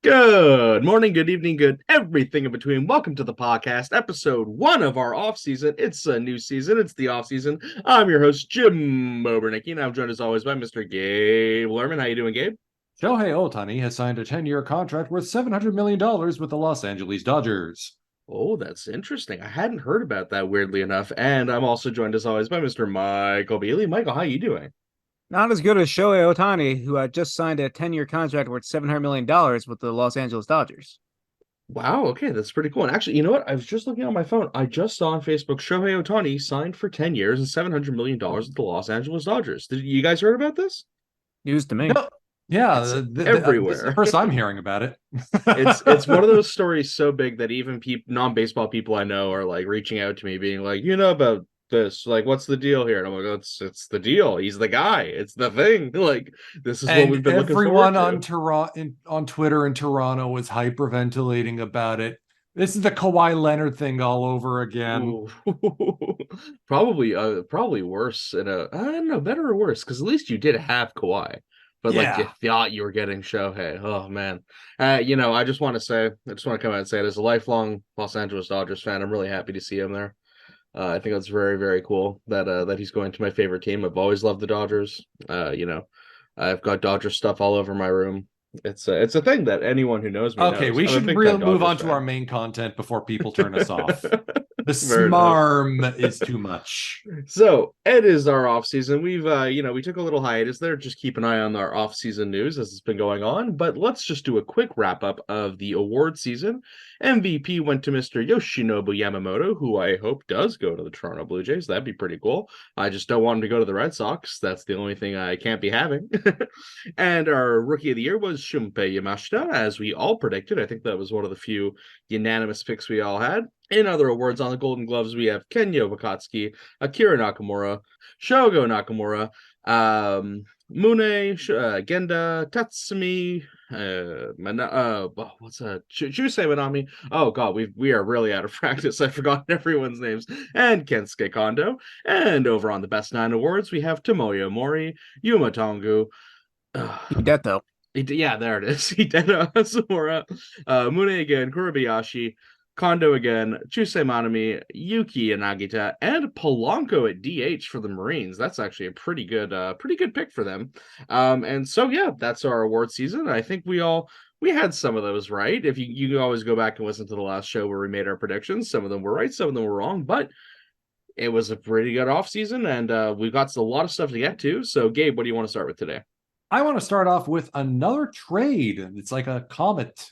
Good morning, good evening, good everything in between. Welcome to the podcast, episode 1 of our off season. It's a new season. It's the off season. I'm your host, Jim Obernicki, and I'm joined as always by Mr. Gabe Lerman. How you doing, Gabe? Shohei Ohtani has signed a 10-year contract worth $700 million with the Los Angeles Dodgers. Oh, that's interesting. I hadn't heard about that, weirdly enough. And I'm also joined as always by Mr. Michael Beasley. Michael, how you doing? Not as good as Shohei Ohtani, who had just signed a 10-year contract worth $700 million with the Los Angeles Dodgers. Wow, okay, that's pretty cool. And actually, you know what? I was just looking on my phone. I just saw on Facebook Shohei Ohtani signed for 10 years and $700 million with the Los Angeles Dodgers. Did you guys heard about this? News to me. No, yeah, It's this is everywhere. the first I'm hearing about it. It's one of those stories so big that even non-baseball people I know are like reaching out to me, being like, you know about this? Like, what's the deal here? And I'm like, oh, it's the deal. He's the guy. It's the thing. Like, this is what we've been looking everyone forward to. on Twitter in Toronto was hyperventilating about it. This is the Kawhi Leonard thing all over again. Probably worse I don't know, better or worse, because at least you did have Kawhi. But like you Yeah. thought you were getting Shohei. Oh man. I just want to come out and say it as a lifelong Los Angeles Dodgers fan, I'm really happy to see him there. I think that's very, very cool that he's going to my favorite team. I've always loved the Dodgers. I've got Dodger stuff all over my room. It's a thing that anyone who knows me Okay, knows. we I'm a should big really time move on Dodgers to our fan. main content before people turn us off. The Fair enough. smarm is too much. So it is our off season. We took a little hiatus there. Just keep an eye on our off season news as it's been going on. But let's just do a quick wrap up of the award season. MVP went to Mr. Yoshinobu Yamamoto, who I hope does go to the Toronto Blue Jays. That'd be pretty cool. I just don't want him to go to the Red Sox. That's the only thing I can't be having. And our rookie of the year was Shunpei Yamashita, as we all predicted. I think that was one of the few unanimous picks we all had. In other awards on the Golden Gloves, we have Kenya Wakatsuki, Akira Nakamura, Shogo Nakamura, Mune, Genda, Tatsumi, Chusei Manami. Oh god, we are really out of practice. I've forgotten everyone's names. And Kensuke Kondo. And over on the Best Nine Awards, we have Tomoyo Mori, Yuma Tongu. Hidetto. Yeah, there it is. Hidetto Asumura, Mune again, Kurobayashi, Kondo again, Chusei Manami, Yuki Yanagita, and Polanco at DH for the Marines. That's actually a pretty good pick for them. And so yeah, that's our award season. I think we had some of those right. If you can always go back and listen to the last show where we made our predictions. Some of them were right, some of them were wrong, but it was a pretty good off season, and we've got a lot of stuff to get to. So Gabe, what do you want to start with today? I want to start off with another trade. It's like a comet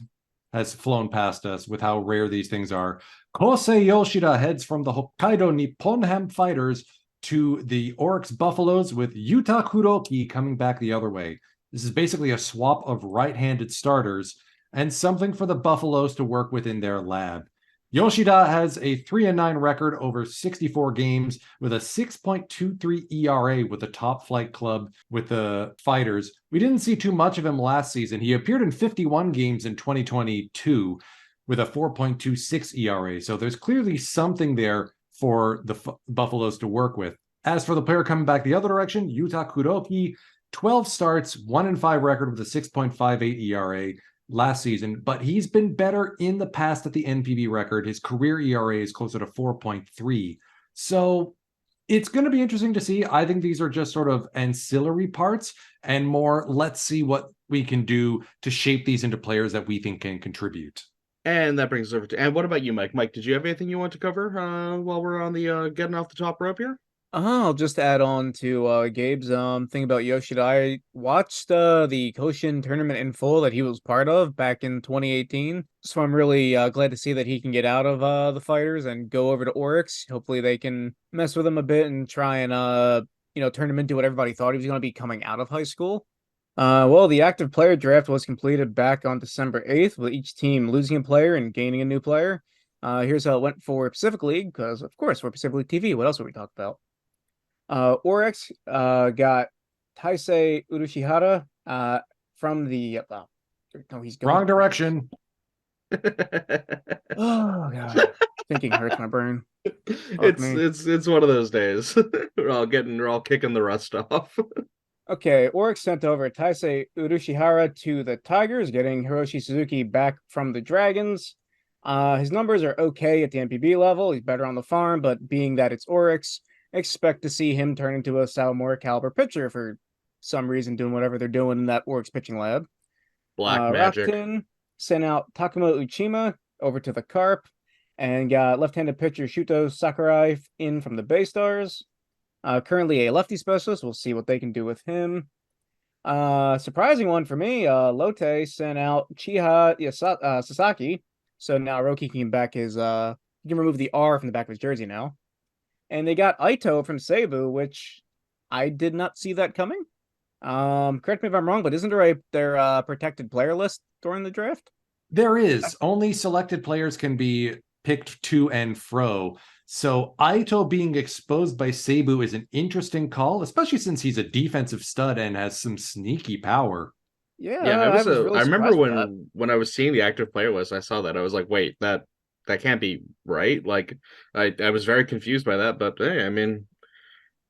has flown past us with how rare these things are. Kosei Yoshida heads from the Hokkaido Nipponham Fighters to the Oryx Buffaloes, with Yuta Kuroki coming back the other way. This is basically a swap of right-handed starters and something for the Buffaloes to work with in their lab. Yoshida has a 3-9 record over 64 games with a 6.23 ERA with the top flight club with the Fighters. We didn't see too much of him last season. He appeared in 51 games in 2022 with a 4.26 ERA. So there's clearly something there for the Buffaloes to work with. As for the player coming back the other direction, Yuta Kuroki, 12 starts, 1-5 record with a 6.58 ERA. Last season, but he's been better in the past at the NPB record. His career ERA is closer to 4.3. So it's going to be interesting to see. I think these are just sort of ancillary parts and more, let's see what we can do to shape these into players that we think can contribute. And that brings us over to, and what about you, Mike? Mike, did you have anything you want to cover while we're on the getting off the top rope here? I'll just add on to Gabe's thing about Yoshida. I watched the Koshin tournament in full that he was part of back in 2018. So I'm really glad to see that he can get out of the Fighters and go over to Oryx. Hopefully they can mess with him a bit and try and turn him into what everybody thought he was going to be coming out of high school. Well, the active player draft was completed back on December 8th, with each team losing a player and gaining a new player. Here's how it went for Pacific League, because of course for Pacific League TV, what else would we talk about? Oryx got Taisei Urushihara from the no, he's going Wrong direction. Oh god, thinking hurts my brain. It's one of those days. We're all kicking the rust off. Okay, Oryx sent over Taisei Urushihara to the Tigers, getting Hiroshi Suzuki back from the Dragons. His numbers are okay at the NPB level. He's better on the farm, but being that it's Oryx, expect to see him turn into a Salmore caliber pitcher for some reason, doing whatever they're doing in that Oryx pitching lab. Black magic. Rakuten sent out Takamo Uchima over to the Carp and got left-handed pitcher Shuto Sakurai in from the Bay Stars. Currently a lefty specialist. We'll see what they can do with him. Surprising one for me. Lotte sent out Sasaki. So now Roki can back his he can remove the R from the back of his jersey now. And they got Aito from Seibu, which I did not see that coming. Correct me if I'm wrong, but isn't there their protected player list during the draft? There is. Only selected players can be picked to and fro. So Aito being exposed by Seibu is an interesting call, especially since he's a defensive stud and has some sneaky power. Yeah, Yeah, really I remember surprised with that. when I was seeing the active player list, I saw that. I was like, wait, that can't be right. Like I was very confused by that, but hey, I mean,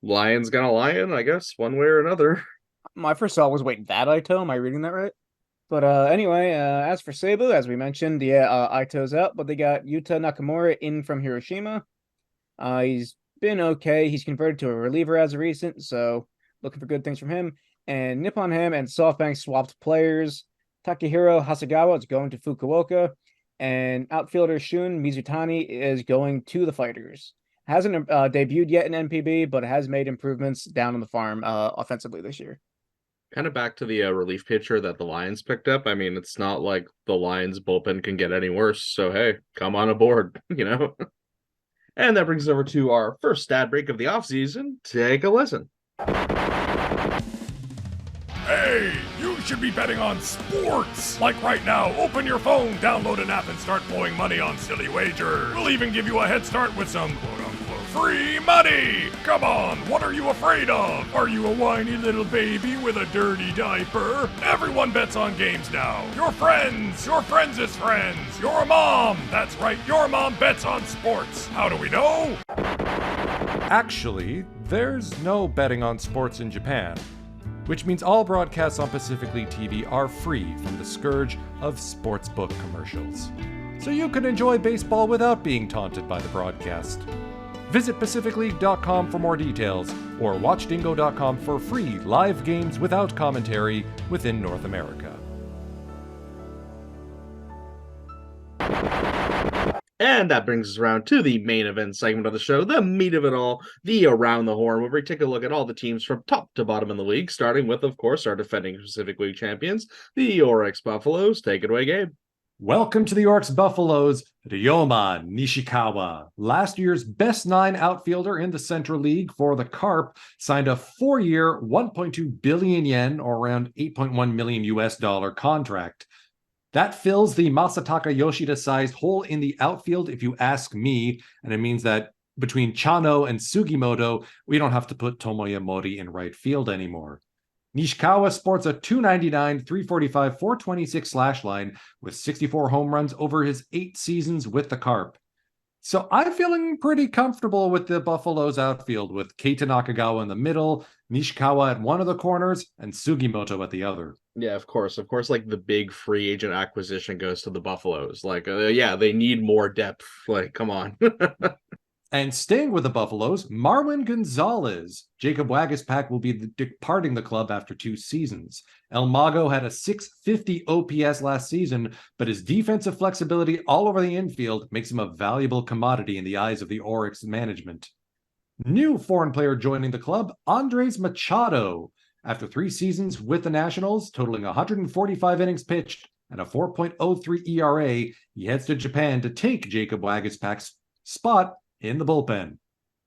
lion's gonna lion, I guess, one way or another. My first thought was, wait, that Aito? Am I reading that right? But anyway, as for Seibu, as we mentioned, Aito's out, but they got Yuta Nakamura in from Hiroshima. He's been okay. He's converted to a reliever as of recent, so looking for good things from him. And Nippon Ham and SoftBank swapped players. Takehiro Hasegawa is going to Fukuoka, and outfielder Shun Mizutani is going to the Fighters. Hasn't debuted yet in NPB, but has made improvements down on the farm offensively this year. Kind of back to the relief pitcher that the Lions picked up. I mean, it's not like the Lions bullpen can get any worse. So hey, come on aboard, you know. And that brings us over to our first stat break of the offseason. Take a listen. Hey, you should be betting on sports. Like right now, open your phone, download an app, and start blowing money on silly wagers. We'll even give you a head start with some quote-unquote free money. Come on, what are you afraid of? Are you a whiny little baby with a dirty diaper? Everyone bets on games now. Your friends' friends, your mom. That's right, your mom bets on sports. How do we know? Actually, there's no betting on sports in Japan, which means all broadcasts on Pacific League TV are free from the scourge of sportsbook commercials. So you can enjoy baseball without being taunted by the broadcast. Visit PacificLeague.com for more details, or watch Dingo.com for free live games without commentary within North America. And that brings us around to the main event segment of the show, the meat of it all, the Around the Horn, where we take a look at all the teams from top to bottom in the league, starting with, of course, our defending Pacific League champions, the Oryx Buffaloes. Take it away, Gabe. Welcome to the Oryx Buffaloes, Ryoma Nishikawa. Last year's best 9 outfielder in the Central League for the Carp signed a 4-year, 1.2 billion yen, or around $8.1 million US contract. That fills the Masataka Yoshida-sized hole in the outfield, if you ask me, and it means that between Chano and Sugimoto, we don't have to put Tomoya Mori in right field anymore. Nishikawa sports a .299, .345, .426 slash line with 64 home runs over his 8 seasons with the Carp. So I'm feeling pretty comfortable with the Buffaloes outfield, with Keita Nakagawa in the middle, Nishikawa at one of the corners, and Sugimoto at the other. Yeah, of course. Like the big free agent acquisition goes to the Buffaloes. Like, yeah, they need more depth. Like, come on. And staying with the Buffaloes, Marwin Gonzalez. Jacob Waguespack will be departing the club after 2 seasons. El Mago had a .650 OPS last season, but his defensive flexibility all over the infield makes him a valuable commodity in the eyes of the Oryx management. New foreign player joining the club, Andres Machado. After 3 seasons with the Nationals, totaling 145 innings pitched and a 4.03 ERA, he heads to Japan to take Jacob Waguespack's spot in the bullpen.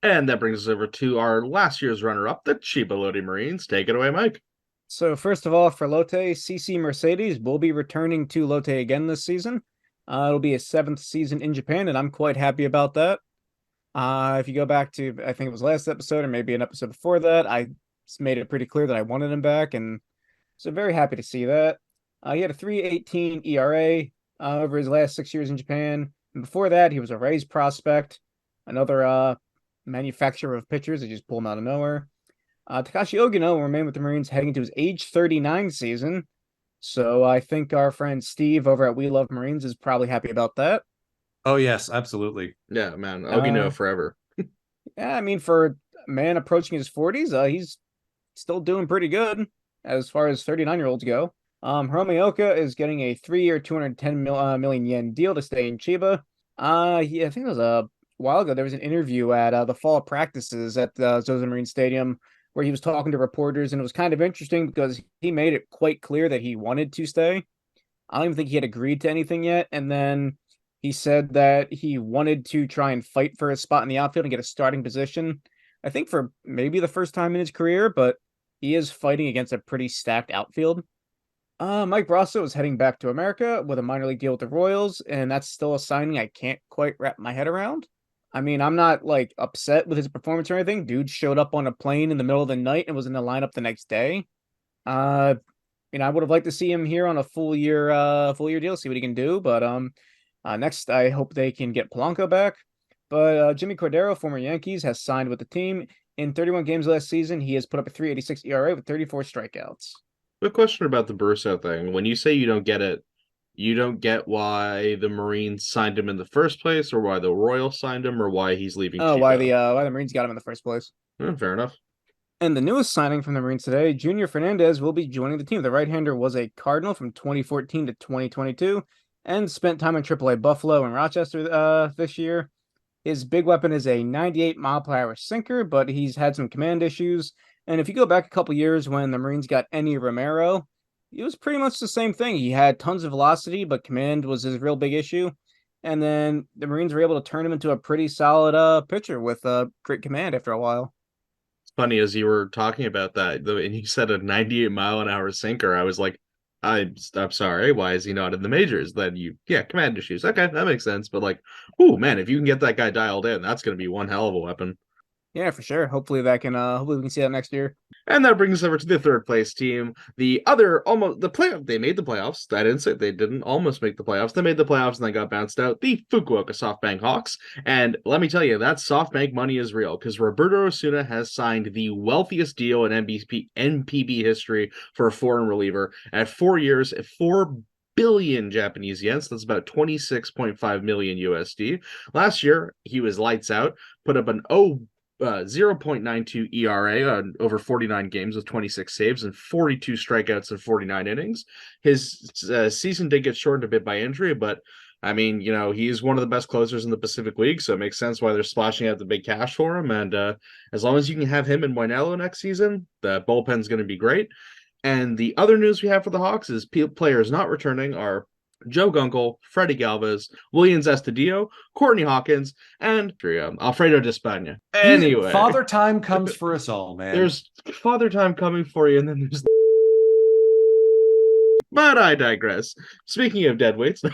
And that brings us over to our last year's runner-up, the Chiba Lodi Marines. Take it away, Mike. So first of all, for Lotte, CC Mercedes will be returning to Lotte again this season. It'll be his 7th season in Japan, and I'm quite happy about that. If you go back to, I think it was last episode or maybe an episode before that, I made it pretty clear that I wanted him back, and so very happy to see that. He had a 3.18 ERA over his last 6 years in Japan, and before that, he was a Rays prospect, another manufacturer of pitchers. They just pull him out of nowhere. Takashi Ogino will remain with the Marines heading into his age 39 season. So I think our friend Steve over at We Love Marines is probably happy about that. Oh, yes, absolutely. Yeah, man. Ogino forever. Yeah, I mean, for a man approaching his 40s, he's still doing pretty good as far as 39-year-olds go. Hiromi is getting a 3-year, 210 million yen deal to stay in Chiba. I think it was a while ago. There was an interview at the fall practices at the Zozo Marine Stadium where he was talking to reporters, and it was kind of interesting because he made it quite clear that he wanted to stay. I don't even think he had agreed to anything yet, and then he said that he wanted to try and fight for a spot in the outfield and get a starting position. I think for maybe the first time in his career, but he is fighting against a pretty stacked outfield. Mike Brasso is heading back to America with a minor league deal with the Royals, and that's still a signing I can't quite wrap my head around. I mean, I'm not like upset with his performance or anything. Dude showed up on a plane in the middle of the night and was in the lineup the next day. I would have liked to see him here on a full year deal, see what he can do. But next, I hope they can get Polanco back. But Jimmy Cordero, former Yankees, has signed with the team. In 31 games last season, he has put up a 3.86 ERA with 34 strikeouts. A question about the Burso thing. When you say you don't get it, you don't get why the Marines signed him in the first place, or why the Royals signed him, or why he's leaving. Oh, why the Marines got him in the first place? Fair enough. And the newest signing from the Marines today, Junior Fernandez will be joining the team. The right-hander was a Cardinal from 2014 to 2022 and spent time in AAA Buffalo and Rochester this year. His big weapon is a 98-mile-per-hour sinker, but he's had some command issues. And if you go back a couple years when the Marines got Enny Romero, it was pretty much the same thing. He had tons of velocity, but command was his real big issue. And then the Marines were able to turn him into a pretty solid pitcher with great command after a while. Funny, as you were talking about that, and you said a 98-mile-an-hour sinker, I was like, I'm sorry, why is he not in the majors? Then command issues. Okay, that makes sense. But like, oh man, if you can get that guy dialed in, that's going to be one hell of a weapon. Yeah, for sure. Hopefully we can see that next year. And that brings us over to the third place team. They made the playoffs. I didn't say they didn't almost make the playoffs. They made the playoffs and they got bounced out. The Fukuoka SoftBank Hawks. And let me tell you, that SoftBank money is real because Roberto Osuna has signed the wealthiest deal in NPB history for a foreign reliever at 4 years at 4 billion Japanese yen. So that's about 26.5 million USD. Last year, he was lights out, put up an 0.92 ERA on over 49 games with 26 saves and 42 strikeouts in 49 innings. His season did get shortened a bit by injury, but I mean, he's one of the best closers in the Pacific League, so it makes sense why they're splashing out the big cash for him. And as long as you can have him and Moinello next season, the bullpen's going to be great. And the other news we have for the Hawks is players not returning are Joe Gunkel, Freddie Galvez, Williams Estudillo, Courtney Hawkins, and Alfredo de Spagna. Anyway, father time comes for us all, man. There's father time coming for you, and then there's. But I digress. Speaking of deadweights,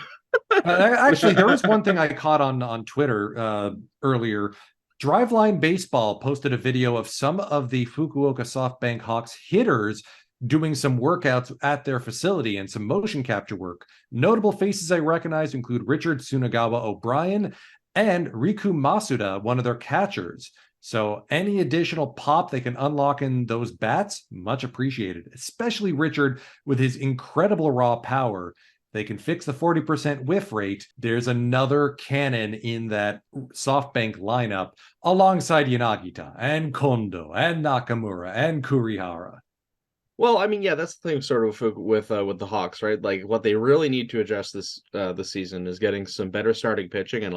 actually, there was one thing I caught on Twitter earlier. Driveline Baseball posted a video of some of the Fukuoka SoftBank Hawks hitters doing some workouts at their facility and some motion capture work. Notable faces I recognize include Richard Tsunagawa O'Brien and Riku Masuda, one of their catchers. So any additional pop they can unlock in those bats, much appreciated, especially Richard with his incredible raw power. They can fix the 40% whiff rate. There's another cannon in that SoftBank lineup alongside Yanagita and Kondo and Nakamura and Kurihara. Well, I mean, yeah, that's the thing sort of with the Hawks, right? Like what they really need to adjust this season is getting some better starting pitching and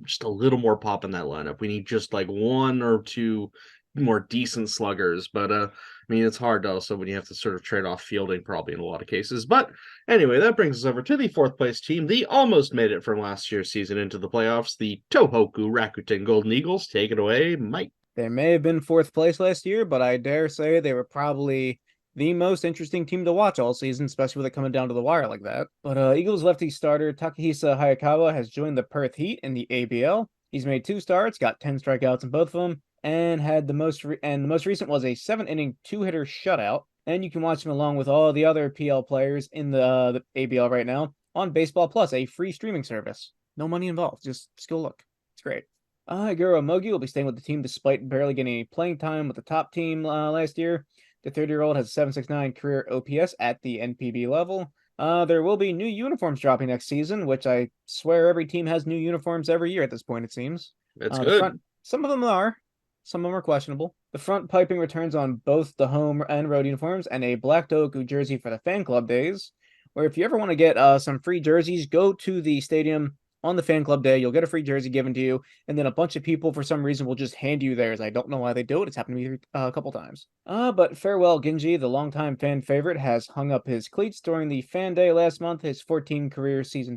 just a little more pop in that lineup. We need just like one or two more decent sluggers, but I mean, it's hard also when you have to sort of trade off fielding probably in a lot of cases. But anyway, that brings us over to the fourth place team. They almost made it from last year's season into the playoffs. The Tohoku Rakuten Golden Eagles. Take it away, Mike. They may have been fourth place last year, but I dare say they were probably the most interesting team to watch all season, especially with it coming down to the wire like that. But Eagles lefty starter Takahisa Hayakawa has joined the Perth Heat in the ABL. He's made 2 starts, got 10 strikeouts in both of them, and had the most recent was a 7-inning 2-hitter shutout. And you can watch him along with all the other PL players in the ABL right now on Baseball Plus, a free streaming service. No money involved. Just go look. It's great. Higuro Mogi will be staying with the team despite barely getting any playing time with the top team last year. The 30-year-old has a 769 career OPS at the NPB level. There will be new uniforms dropping next season, which I swear every team has new uniforms every year at this point, it seems. It's The good. front, some of them are. Some of them are questionable. The front piping returns on both the home and road uniforms and a black Doku jersey for the fan club days. Where if you ever want to get some free jerseys, go to the stadium on the fan club day. You'll get a free jersey given to you, and then a bunch of people for some reason will just hand you theirs. I don't know why they do it. It's happened to me a couple times. But farewell Genji, the longtime fan favorite, has hung up his cleats during the fan day last month. His 14 season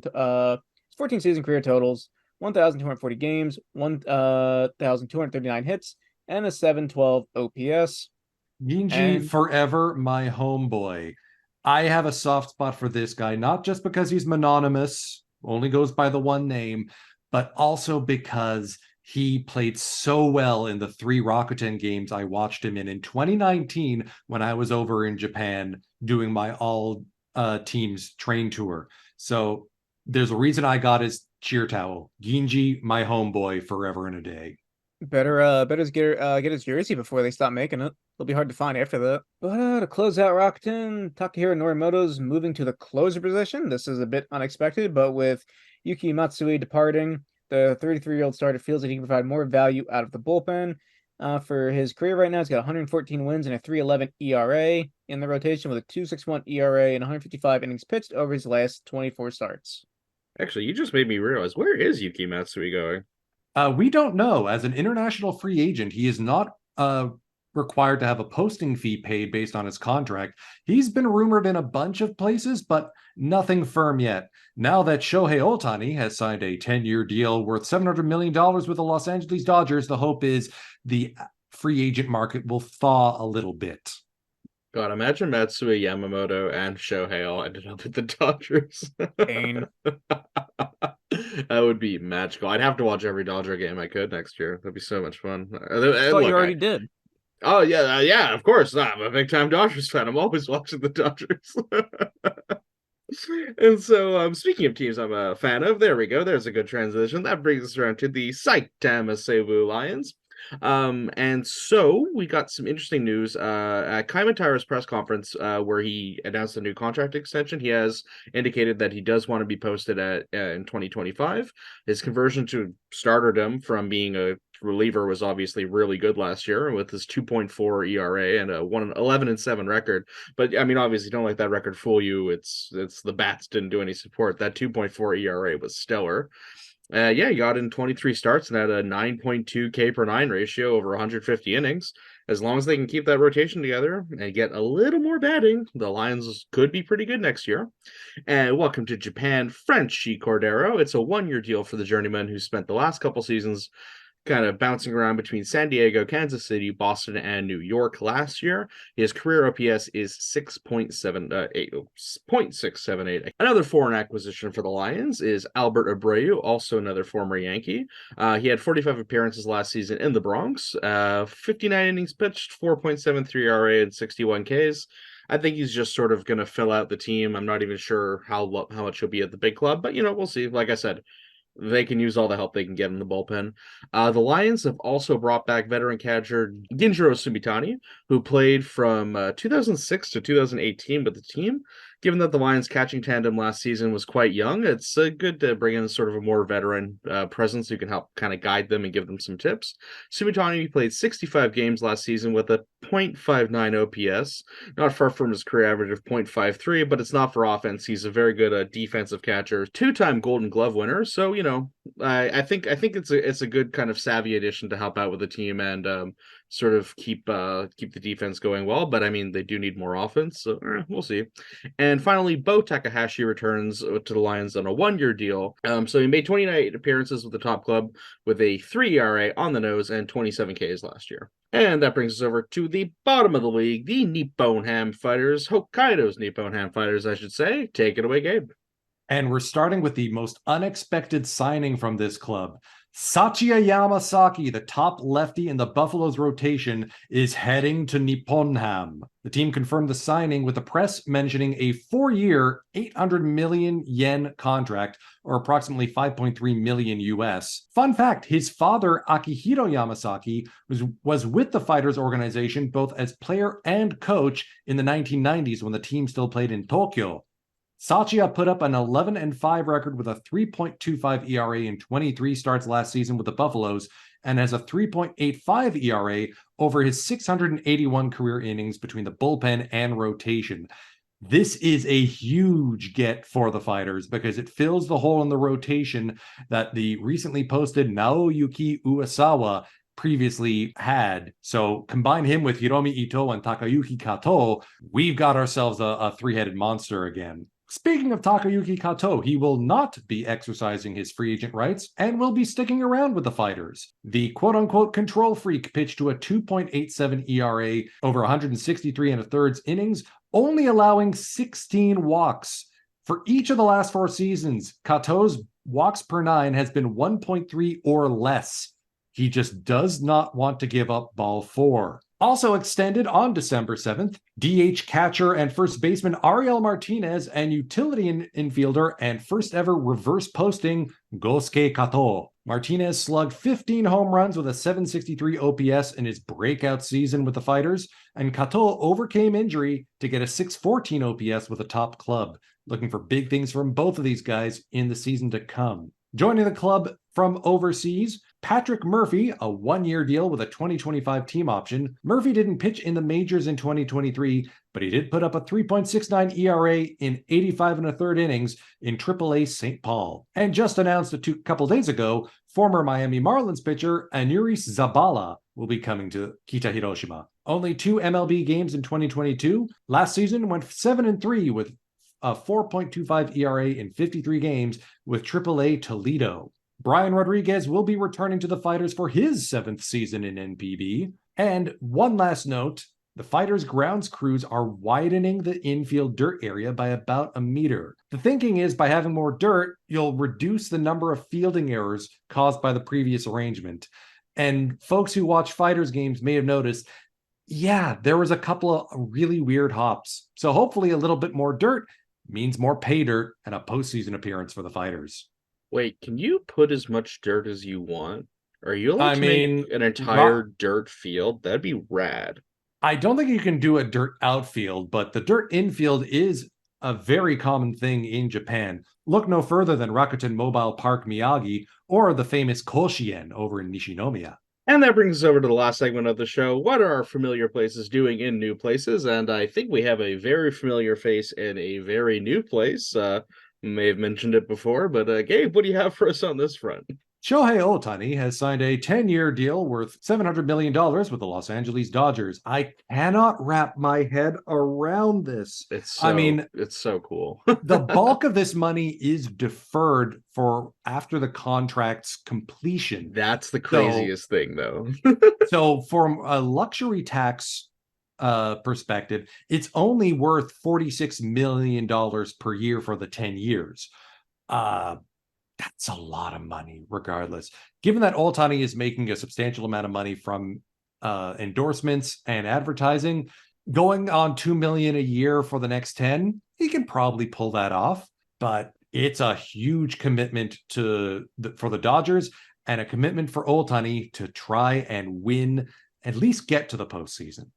career totals: 1,240 games, 1,239 hits, and a 712 OPS. Ginji forever, my homeboy. I have a soft spot for this guy, not just because he's mononymous, only goes by the one name, but also because he played so well in the 3 Rakuten games I watched him in 2019 when I was over in Japan doing my all teams train tour. So there's a reason I got his cheer towel. Ginji, my homeboy, forever and a day. Better get his jersey before they stop making it. It'll be hard to find after that. But to close out Rakuten, Takahiro Norimoto's moving to the closer position. This is a bit unexpected, but with Yuki Matsui departing, the 33-year-old starter feels that he can provide more value out of the bullpen. For his career right now, he's got 114 wins and a 3.11 ERA in the rotation with a 2.61 ERA and 155 innings pitched over his last 24 starts. Actually, you just made me realize, where is Yuki Matsui going? We don't know. As an international free agent, he is not required to have a posting fee paid based on his contract. He's been rumored in a bunch of places, but nothing firm yet. Now that Shohei Ohtani has signed a 10-year deal worth $700 million with the Los Angeles Dodgers, the hope is the free agent market will thaw a little bit. God, imagine Matsui, Yamamoto, and Shohei all ended up at the Dodgers. Pain. That would be magical. I'd have to watch every Dodger game I could next year. That'd be so much fun. I thought you already did. Oh, yeah, yeah, of course. I'm a big-time Dodgers fan. I'm always watching the Dodgers. And so, speaking of teams I'm a fan of, there we go. There's a good transition. That brings us around to the Saitama Seibu Lions. And so we got some interesting news at Kaimatara's press conference where he announced a new contract extension. He has indicated that he does want to be posted at in 2025. His conversion to starterdom from being a reliever was obviously really good last year with his 2.4 ERA and a 11-7 record. But I mean, obviously, don't let that record fool you. It's the bats didn't do any support. That 2.4 ERA was stellar. He got in 23 starts and had a 9.2 K per 9 ratio over 150 innings. As long as they can keep that rotation together and get a little more batting, the Lions could be pretty good next year. And welcome to Japan, Frenchy Cordero. It's a 1-year deal for the journeyman who spent the last couple seasons kind of bouncing around between San Diego, Kansas City, Boston, and New York last year. His career OPS is 0.678. Another foreign acquisition for the Lions is Albert Abreu, also another former Yankee. He had 45 appearances last season in the Bronx, 59 innings pitched, 4.73 ERA, and 61 Ks. I think he's just sort of going to fill out the team. I'm not even sure how much he'll be at the big club, but, we'll see. Like I said, they can use all the help they can get in the bullpen. The Lions have also brought back veteran catcher Ginjiro Sumitani, who played from 2006 to 2018 with the team. Given that the Lions' catching tandem last season was quite young, it's good to bring in sort of a more veteran presence who can help kind of guide them and give them some tips. Sumitani played 65 games last season with a 0.59 OPS, not far from his career average of 0.53, but it's not for offense. He's a very good defensive catcher, 2-time Golden Glove winner. So, I think it's a good kind of savvy addition to help out with the team and sort of keep the defense going well. But I mean, they do need more offense, so we'll see. And finally, Bo Takahashi returns to the Lions on a 1-year deal. So he made 29 appearances with the top club with a 3 ERA on the nose and 27 Ks last year. And that brings us over to the bottom of the league, the Nippon Ham Fighters, Hokkaido's Nippon Ham Fighters, I should say. Take it away, Gabe. And we're starting with the most unexpected signing from this club. Sachia Yamasaki, the top lefty in the Buffalo's rotation, is heading to Nipponham. The team confirmed the signing with the press mentioning a 4-year, 800 million yen contract, or approximately 5.3 million US. Fun fact, his father, Akihiro Yamasaki, was with the Fighters organization both as player and coach in the 1990s when the team still played in Tokyo. Sachia put up an 11-5 record with a 3.25 ERA in 23 starts last season with the Buffaloes and has a 3.85 ERA over his 681 career innings between the bullpen and rotation. This is a huge get for the Fighters because it fills the hole in the rotation that the recently posted Naoyuki Uesawa previously had. So combine him with Hiromi Ito and Takayuki Kato, we've got ourselves a three-headed monster again. Speaking of Takayuki Kato, he will not be exercising his free agent rights and will be sticking around with the Fighters. The quote-unquote control freak pitched to a 2.87 ERA over 163 and a thirds innings, only allowing 16 walks. For each of the last 4 seasons, Kato's walks per 9 has been 1.3 or less. He just does not want to give up ball 4. Also extended on December 7th, DH catcher and first baseman Ariel Martinez and utility infielder and first ever reverse posting Gosuke Kato. Martinez slugged 15 home runs with a 763 OPS in his breakout season with the Fighters, and Kato overcame injury to get a 614 OPS with a top club. Looking for big things from both of these guys in the season to come. Joining the club from overseas, Patrick Murphy, a 1-year deal with a 2025 team option. Murphy didn't pitch in the majors in 2023, but he did put up a 3.69 ERA in 85 and a third innings in AAA St. Paul. And just announced a couple days ago, former Miami Marlins pitcher Anuris Zabala will be coming to Kita Hiroshima. Only 2 MLB games in 2022. Last season went 7-3 with a 4.25 ERA in 53 games with AAA Toledo. Brian Rodriguez will be returning to the Fighters for his 7th season in NPB. And one last note, the Fighters grounds crews are widening the infield dirt area by about a meter. The thinking is by having more dirt, you'll reduce the number of fielding errors caused by the previous arrangement. And folks who watch Fighters games may have noticed, yeah, there was a couple of really weird hops. So hopefully a little bit more dirt means more pay dirt and a postseason appearance for the Fighters. Wait, can you put as much dirt as you want? Are you allowed to make an entire dirt field? That'd be rad. I don't think you can do a dirt outfield, but the dirt infield is a very common thing in Japan. Look no further than Rakuten Mobile Park Miyagi or the famous Koshien over in Nishinomiya. And that brings us over to the last segment of the show. What are our familiar places doing in new places? And I think we have a very familiar face in a very new place. May have mentioned it before, but Gabe, what do you have for us on this front? Shohei Ohtani has signed a 10-year deal worth $700 million with the Los Angeles Dodgers. I cannot wrap my head around this. It's so cool. The bulk of this money is deferred for after the contract's completion. That's the craziest thing, though. So from a luxury tax perspective, it's only worth $46 million per year for the 10 years. That's a lot of money, regardless. Given that Ohtani is making a substantial amount of money from endorsements and advertising, going on $2 million a year for the next 10, he can probably pull that off. But it's a huge commitment for the Dodgers and a commitment for Ohtani to try and win, at least get to the postseason.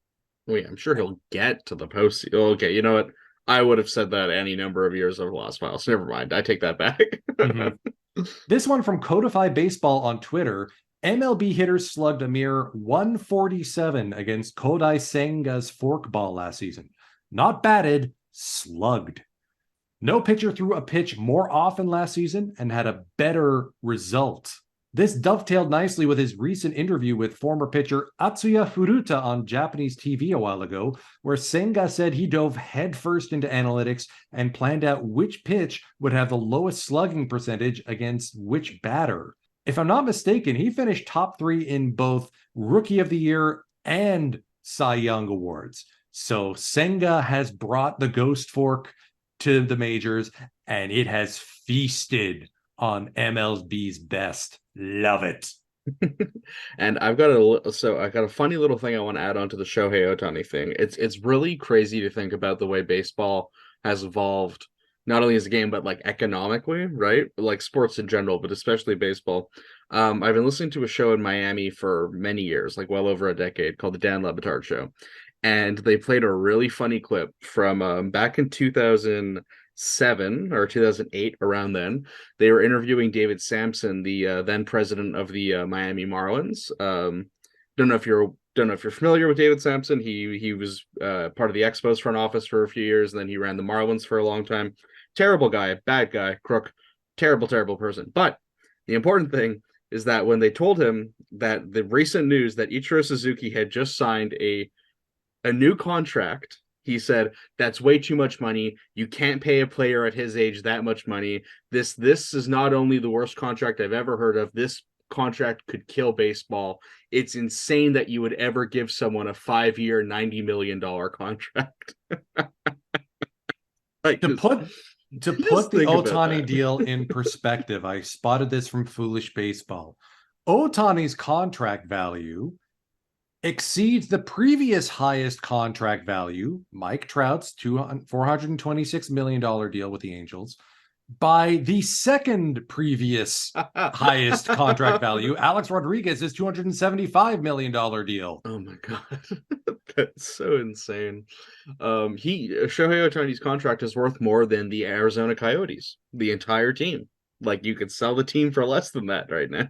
Oh, yeah, I'm sure he'll get to the postseason. Okay, you know what? I would have said that any number of years over the last while, so never mind. I take that back. Mm-hmm. This one from Codify Baseball on Twitter. MLB hitters slugged a mere 147 against Kodai Senga's forkball last season. Not batted, slugged. No pitcher threw a pitch more often last season and had a better result. This dovetailed nicely with his recent interview with former pitcher Atsuya Furuta on Japanese TV a while ago, where Senga said he dove headfirst into analytics and planned out which pitch would have the lowest slugging percentage against which batter. If I'm not mistaken, he finished top 3 in both Rookie of the Year and Cy Young awards. So Senga has brought the Ghost Fork to the majors, and it has feasted on MLB's best. Love it. And I got a funny little thing I want to add on to the Shohei Ohtani thing. It's really crazy to think about the way baseball has evolved, not only as a game, but like economically, right? Like sports in general, but especially baseball. I've been listening to a show in Miami for many years, like well over a decade, called the Dan Le Batard Show. And they played a really funny clip from back in 2007 or 2008, around then. They were interviewing David Sampson, the then president of the Miami Marlins. Don't know if you're familiar with David Sampson. He was part of the Expos front office for a few years, and then he ran the Marlins for a long time. Terrible guy, bad guy, crook, terrible person. But the important thing is that when they told him that the recent news that Ichiro Suzuki had just signed a new contract, he said, that's way too much money. You can't pay a player at his age that much money. This is not only the worst contract I've ever heard of. This contract could kill baseball. It's insane that you would ever give someone a 5-year, $90 million contract. Like, to put the Ohtani deal in perspective, I spotted this from Foolish Baseball. Ohtani's contract value exceeds the previous highest contract value, Mike Trout's $426 million deal with the Angels, by the second previous highest contract value, Alex Rodriguez's $275 million deal. Oh my God. That's so insane. Shohei Ohtani's contract is worth more than the Arizona Coyotes, the entire team. Like, you could sell the team for less than that right now.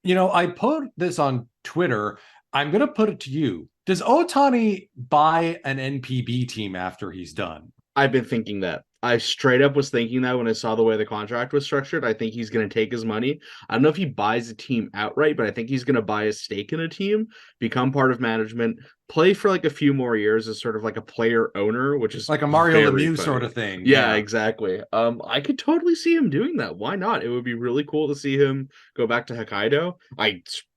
You know, I put this on Twitter. I'm going to put it to you. Does Ohtani buy an NPB team after he's done? I've been thinking that. I straight up was thinking that when I saw the way the contract was structured. I think he's going to take his money. I don't know if he buys a team outright, but I think he's going to buy a stake in a team, become part of management, play for like a few more years as sort of like a player owner, which is like a Mario Lemieux funny. Sort of thing. Yeah, exactly. I could totally see him doing that. Why not? It would be really cool to see him go back to Hokkaido.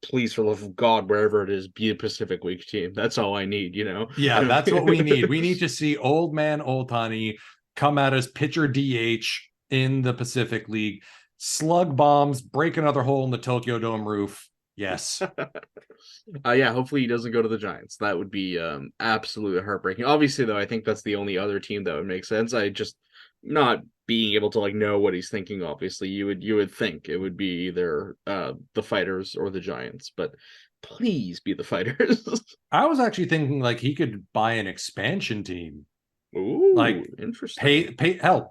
Please, for the love of God, wherever it is, be a Pacific League team. That's all I need, you know? Yeah, that's what we need. We need to see old man Ohtani come out as pitcher DH in the Pacific League, slug bombs, break another hole in the Tokyo Dome roof. Yes. Yeah, hopefully he doesn't go to the Giants. That would be absolutely heartbreaking. Obviously, though, I think that's the only other team that would make sense. I just not being able to like know what he's thinking. Obviously, you would think it would be either the Fighters or the Giants, but please be the Fighters. I was actually thinking like he could buy an expansion team. Ooh, like interesting.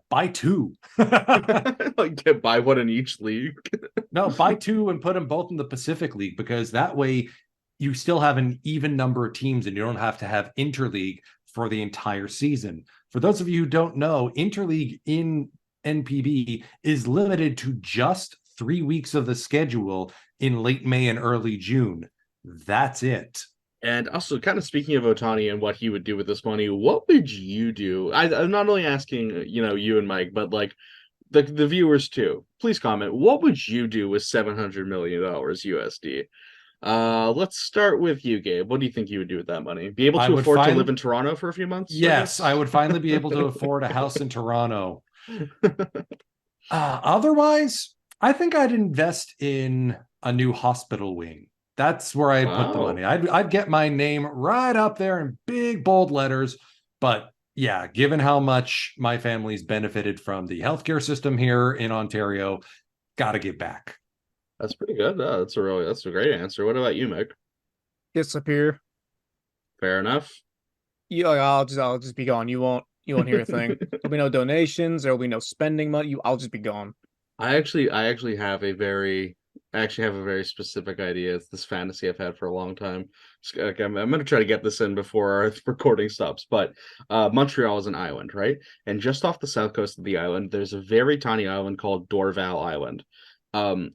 Buy two. Like buy one in each league. No, buy two and put them both in the Pacific League, because that way you still have an even number of teams and you don't have to have interleague for the entire season. For those of you who don't know, interleague in NPB is limited to just 3 weeks of the schedule in late May and early June. That's it. And also, kind of speaking of Ohtani and what he would do with this money, what would you do? I'm not only asking, you and Mike, but like the viewers too. Please comment. What would you do with $700 million USD? Let's start with you, Gabe. What do you think you would do with that money? Be able to afford to live in Toronto for a few months? Yes, I would finally be able to afford a house in Toronto. Otherwise, I think I'd invest in a new hospital wing. That's where I'd put the money. I'd get my name right up there in big, bold letters. But yeah, given how much my family's benefited from the healthcare system here in Ontario, got to give back. That's pretty good. That's a great answer. What about you, Mick? Disappear. Fair enough. Yeah, I'll just be gone. You won't hear a thing. There'll be no donations. There'll be no spending money. I'll just be gone. I actually have a very specific idea. It's this fantasy I've had for a long time. I'm going to try to get this in before our recording stops. But Montreal is an island, right? And just off the south coast of the island, there's a very tiny island called Dorval Island.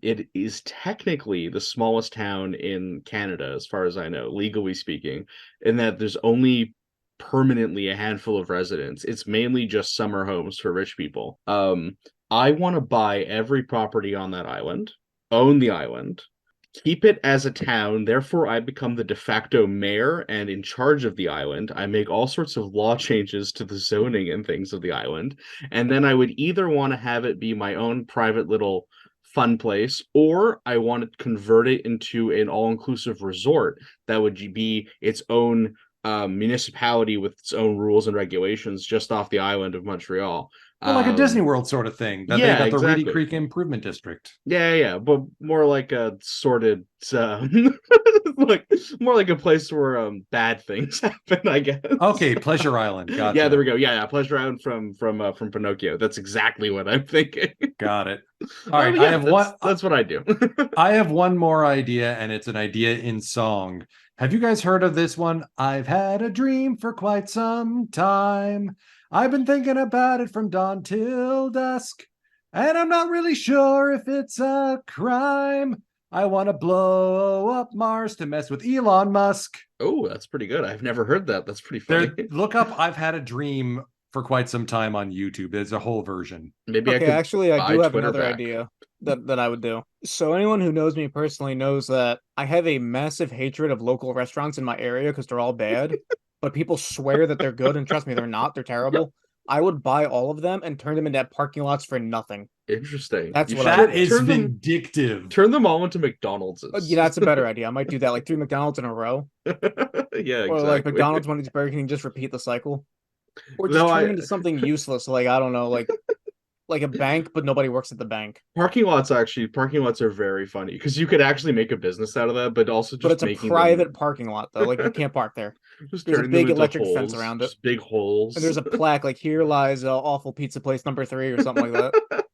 It is technically the smallest town in Canada, as far as I know, legally speaking, in that there's only permanently a handful of residents. It's mainly just summer homes for rich people. I want to buy every property on that island, own the island, keep it as a town. Therefore, I become the de facto mayor and in charge of the island. I make all sorts of law changes to the zoning and things of the island. And then I would either want to have it be my own private little fun place, or I want to convert it into an all-inclusive resort that would be its own municipality with its own rules and regulations just off the island of Montreal. Well, like a Disney World sort of thing. That they yeah, got the Reedy exactly. Creek Improvement District. Yeah, but more like a sorted, like more like a place where bad things happen, I guess. Okay, Pleasure Island. Gotcha. Yeah, there we go. Yeah, Pleasure Island from Pinocchio. That's exactly what I'm thinking. Got it. All right, yeah, I have one. That's what I do. I have one more idea, and it's an idea in song. Have you guys heard of this one? I've had a dream for quite some time. I've been thinking about it from dawn till dusk, and I'm not really sure if it's a crime. I want to blow up Mars to mess with Elon Musk. Oh, that's pretty good. I've never heard that. That's pretty funny. Look up I've had a dream for quite some time on YouTube. There's a whole version. Maybe Okay, I could actually, I do buy have Twitter another back. idea that I would do. So anyone who knows me personally knows that I have a massive hatred of local restaurants in my area because they're all bad, but people swear that they're good, and trust me, they're not. They're terrible. I would buy all of them and turn them into parking lots for nothing. Interesting. That's You what should I That would is turn them, vindictive. turn them all into McDonald's. Yeah, that's a better idea. I might do that, like 3 McDonald's in a row. Yeah, Or like exactly. McDonald's, Wendy's, Burger King, just repeat the cycle. Or just No, turn I- them into something useless, like, I don't know, like a bank, but nobody works at the bank. Parking lots are very funny because you could actually make a business out of that, but also just But it's a making private them, parking lot, though. Like, you can't park there. just there's a turning big them into electric holes, fence around it. just big holes. And there's a plaque, like, here lies awful pizza place number 3 or something like that.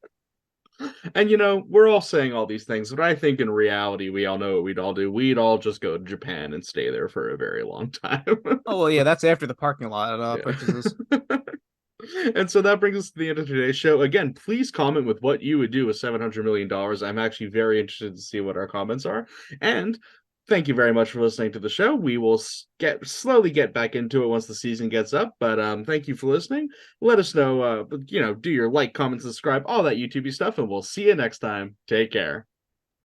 And we're all saying all these things, but I think in reality, we all know what we'd all do. We'd all just go to Japan and stay there for a very long time. Oh, well, yeah, that's after the parking lot Yeah. purchases. And so that brings us to the end of today's show. Again, please comment with what you would do with $700 million. I'm actually very interested to see what our comments are. And thank you very much for listening to the show. We will slowly get back into it once the season gets up. But thank you for listening. Let us know, do your like, comment, subscribe, all that YouTube stuff, and we'll see you next time. Take care.